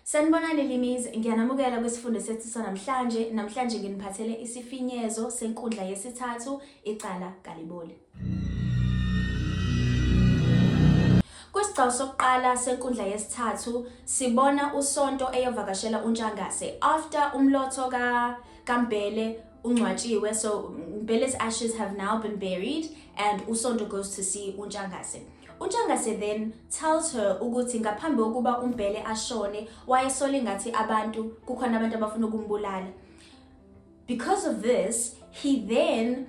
Sanibonani Limiz, ngiyanamukela kwisifundo sethu sanamhlanje. Namhlanje nginiphathele isifinyezo senkundla yesithathu, icala Galiboli. Kwisigcawu sokuqala senkundla yesithathu, sibona uSonto eyovakashela uNtshangase after umlotho kaMbele ungcwatshiwe. So Mbele's ashes have now been buried and uSonto goes to see uNtshangase. uNtshangase then tells her ukuthi ngaphambi kokuba uMbele ashone wayesola ngathi kukhona abantu abafuna ukumbulala. Because of this, he then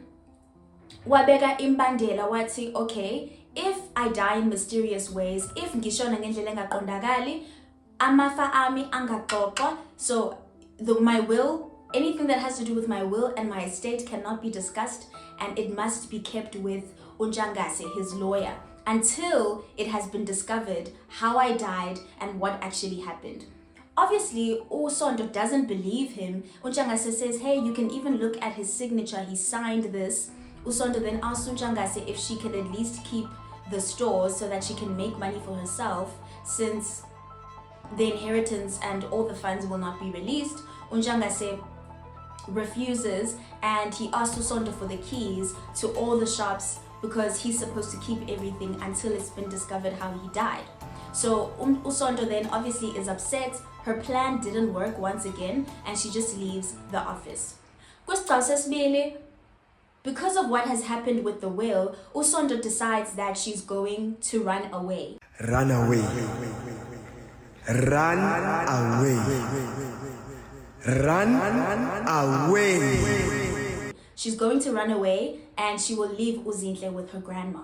wabeka imbandela wathi, okay, if I die in mysterious ways, if ngishona ngendlela engaqondakali, amafa ami angaxoxwa, so my will, anything that has to do with my will and my estate cannot be discussed, and it must be kept with uNtshangase, his lawyer, until it has been discovered how I died and what actually happened. Obviously, uSonto doesn't believe him. uNtshangase says, hey, you can even look at his signature, he signed this. uSonto then asks uNtshangase if she can at least keep the stores so that she can make money for herself, since the inheritance and all the funds will not be released. uNtshangase refuses, and he asks uSonto for the keys to all the shops because he's supposed to keep everything until it's been discovered how he died. So uSonto then obviously is upset. Her plan didn't work once again, and she just leaves the office. Kwisigcawu sesibili, because of what has happened with the will, uSonto decides that she's going to run away. Run away. Run away. Run away. She's going to run away, and she will leave uZinhle with her grandma.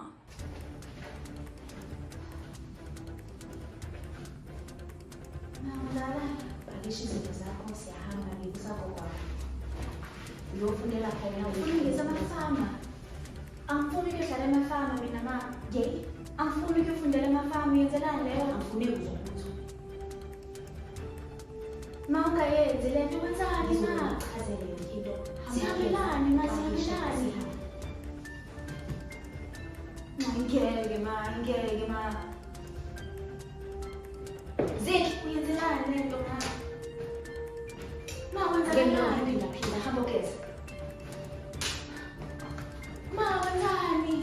Ngeke ma. Zik, uyenzelani lento ma? Ma wenzani? Ngiphinda hamba ugeza. Ma wenzani?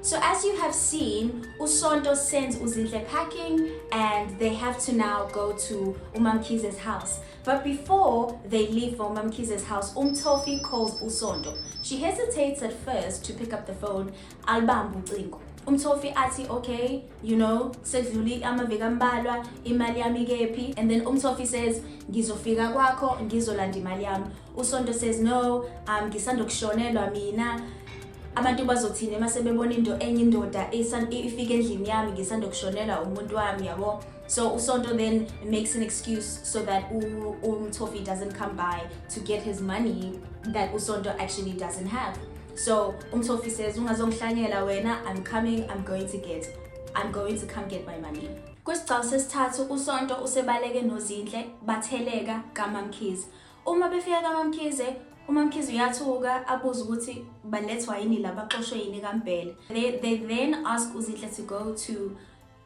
So as you have seen, uSonto sends uZinhle packing, and they have to now go to uMamkhize's house. But before they leave for uMamkhize's house, Tofi calls uSonto. She hesitates at first to pick up the phone. Albambu ucingo. Tofi athi, okay, sekudluli amaviki ambalwa, imali yami kephi? And then Tofi says, ngizofika kwakho, ngizolanda imali yami. uSonto says, no, ngisandokushonelwa mina. Abantu bazothina mase bebona into enye indoda ifika endlini yami ngisandokushonela umuntu wami, yabo. So uSonto then makes an excuse so that Tofi doesn't come by to get his money that uSonto actually doesn't have. So Tofi says, ungazongihlanyela wena, I'm going to come get my money. Kwisigcawu sesithathu, uSonto usebaleke noZinhle batheleka kaMamkhize. Uma befika kaMamkhize, uMamkhize uyathuka abuza ukuthi balethwa yini la baxoshwe yini kaMbele. They then ask uZinhle to go to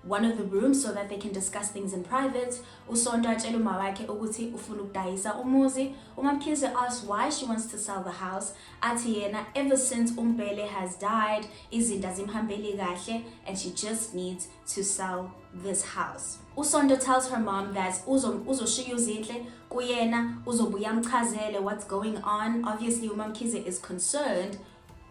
one of the rooms so that they can discuss things in private. uSonto atshela uma wakhe ukuthi ufuna ukudayisa umuzi. uMamkhize asks why she wants to sell the house. Athi yena, ever since uMbele has died, izinto azimhambeli kahle and she just needs to sell this house. uSonto tells her mom that uzoshiya uZinhle kuyena, uzobuya amchazele what's going on. Obviously uMamkhize is concerned.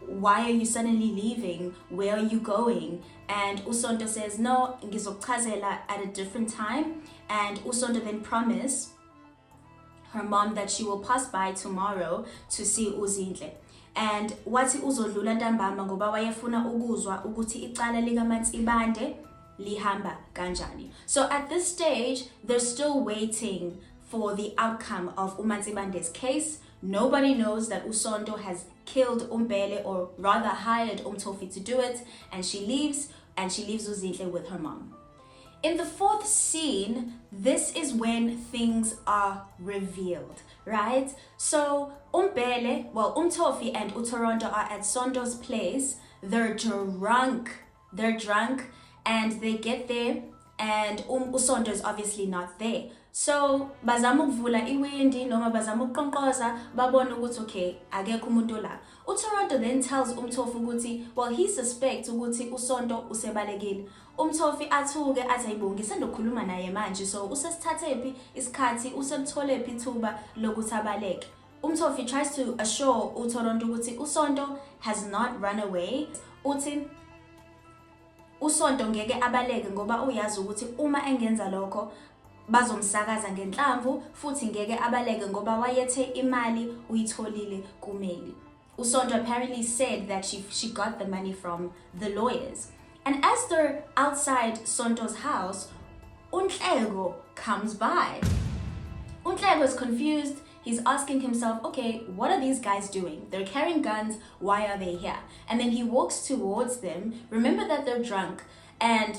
Why are you suddenly leaving? Where are you going? And uSonto says, no, ngizokuchazela at a different time. And uSonto then promised her mom that she will pass by tomorrow to see uZinhle. And wathi uzodlula ntambama ngoba wayefuna ukuzwa ukuthi icala likaMatsibande lihamba kanjani. So at this stage, they're still waiting for the outcome of uMatsibande's case. Nobody knows that uSonto has killed uMbele, or rather hired Tofi to do it, and she leaves uZinhle with her mom. In the fourth scene, this is when things are revealed, right? So Tofi and uToronto are at Sonto's place. They're drunk, and they get there and uSonto is obviously not there. So bazama ukuvula iwindi noma bazama ukuqonqoza babona ukuthi okay akekho umuntu la. UToronto then tells uMthofi ukuthi well he suspects ukuthi uSonto usebalekile. UMthofi athuke athi ayibongi sendokhuluma naye manje so usesithathephi isikhathi uselitholephi ithuba lokuthi abaleke. UMthofi tries to assure uToronto ukuthi uSonto has not run away. Uthi uSonto ngeke abaleke ngoba uyazi ukuthi uma engenza lokho bazomsakaza ngenhlamvu futhi ngeke abaleke ngoba wayethe imali uyitholile kumeli. uSonto apparently said that she got the money from the lawyers. And as they're outside Sonto's house, uNhleko comes by. uNhleko is confused. He's asking himself, okay, what are these guys doing? They're carrying guns. Why are they here? And then he walks towards them. Remember that they're drunk. And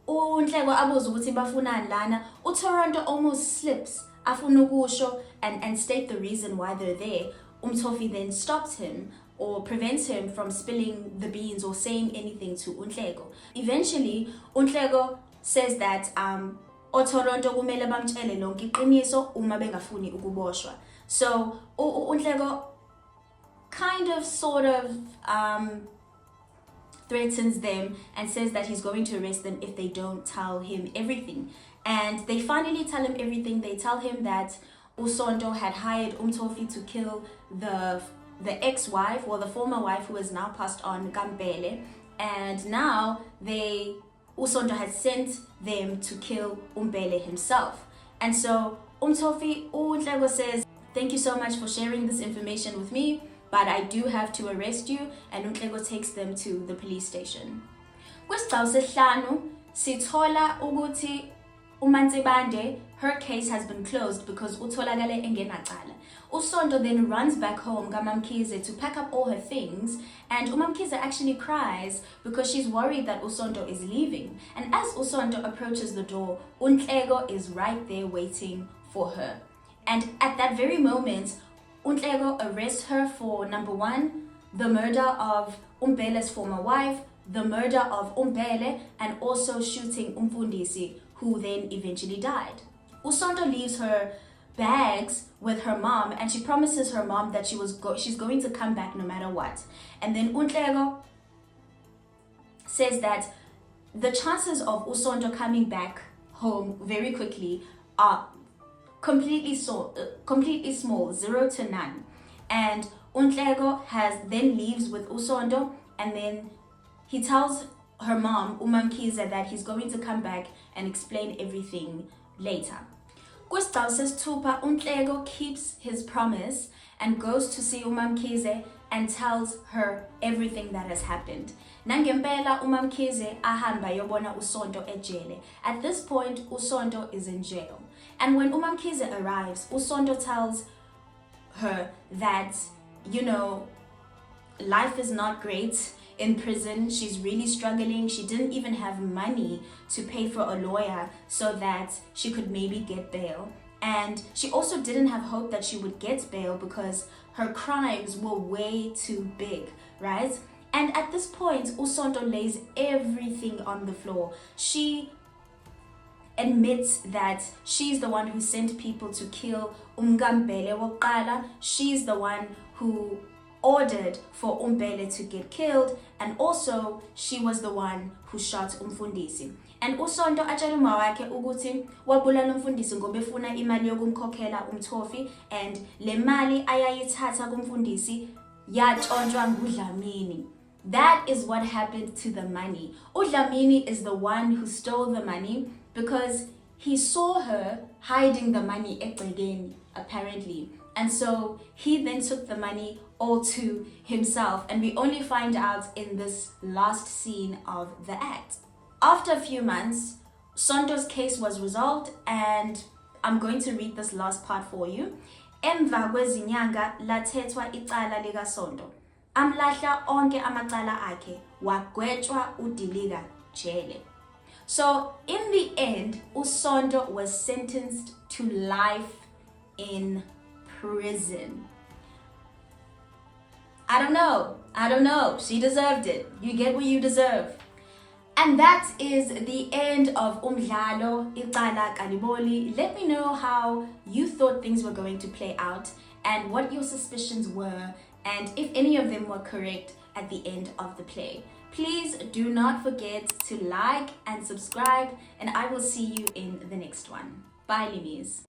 uNhleko abuza ukuthi bafunani lana. uToronto almost slips afuna ukusho and state the reason why they're there. uMthofi then stops him or prevents him from spilling the beans or saying anything to uNhleko. Eventually, uNhleko says that oToronto kumele bamtshele lonke iqiniso uma bengafuni ukuboshwa. So uNhleko kind of sort of threatens them and says that he's going to arrest them if they don't tell him everything. And they finally tell him everything. They tell him that uSonto had hired uMthofi to kill the ex-wife, or the former wife who has now passed on, Gambele, and now uSonto had sent them to kill Umbele himself. And so uNhleko says, thank you so much for sharing this information with me, but I do have to arrest you, and uNhleko takes them to the police station. Kwisigcawu sesihlanu sithola ukuthi uMansibande, her case has been closed because utholakale engenacala. uSonto then runs back home kaMamkhize to pack up all her things, and uMamkhize actually cries because she's worried that uSonto is leaving. And as uSonto approaches the door, uNhleko is right there waiting for her. And at that very moment, uNhleko arrests her for number 1, the murder of Umbele's former wife, the murder of Umbele, and also shooting Umfundisi, who then eventually died. uSonto leaves her bags with her mom, and she promises her mom that she's going to come back no matter what. And then uNhleko says that the chances of uSonto coming back home very quickly are completely small, 0 to none. And uNhleko then leaves with uSonto, and then he tells her mom, uMamkhize, that he's going to come back and explain everything later. Kwisigcawu sesithupha, uNhleko keeps his promise and goes to see uMamkhize and tells her everything that has happened. Nangempela uMamkhize ahamba yobona uSonto ejele. At this point, uSonto is in jail. And when uMamkhize arrives, uSonto tells her that, life is not great in prison. She's really struggling. She didn't even have money to pay for a lawyer so that she could maybe get bail. And she also didn't have hope that she would get bail because her crimes were way too big, right? And at this point, uSonto lays everything on the floor. She admits that she's the one who sent people to kill Umgambele woqala. She's the one who ordered for Umbele to get killed, and also she was the one who shot Umfundisi. And uSonto atshela umawakhe ukuthi wabulala umfundisi ngoba efuna imali yokumkhokhela uMthofi, and le mali ayayithatha kumfundisi yatshontshwa nguDlamini. That is what happened to the money. uDlamini is the one who stole the money because he saw her hiding the money egcekeni, apparently. And so he then took the money all to himself, and we only find out in this last scene of the act. After a few months, Sonto's case was resolved, and I'm going to read this last part for you. Emva kwezinyanga lathethwa icala likaSonto. Amlahla onke amacala akhe, wagwetshwa uDilika jele. So in the end, uSonto was sentenced to life in prison. I don't know. She deserved it. You get what you deserve. And that is the end of Umdlalo Icala Kaliboli. Let me know how you thought things were going to play out and what your suspicions were, and if any of them were correct at the end of the play. Please do not forget to like and subscribe, and I will see you in the next one. Bye, Limies.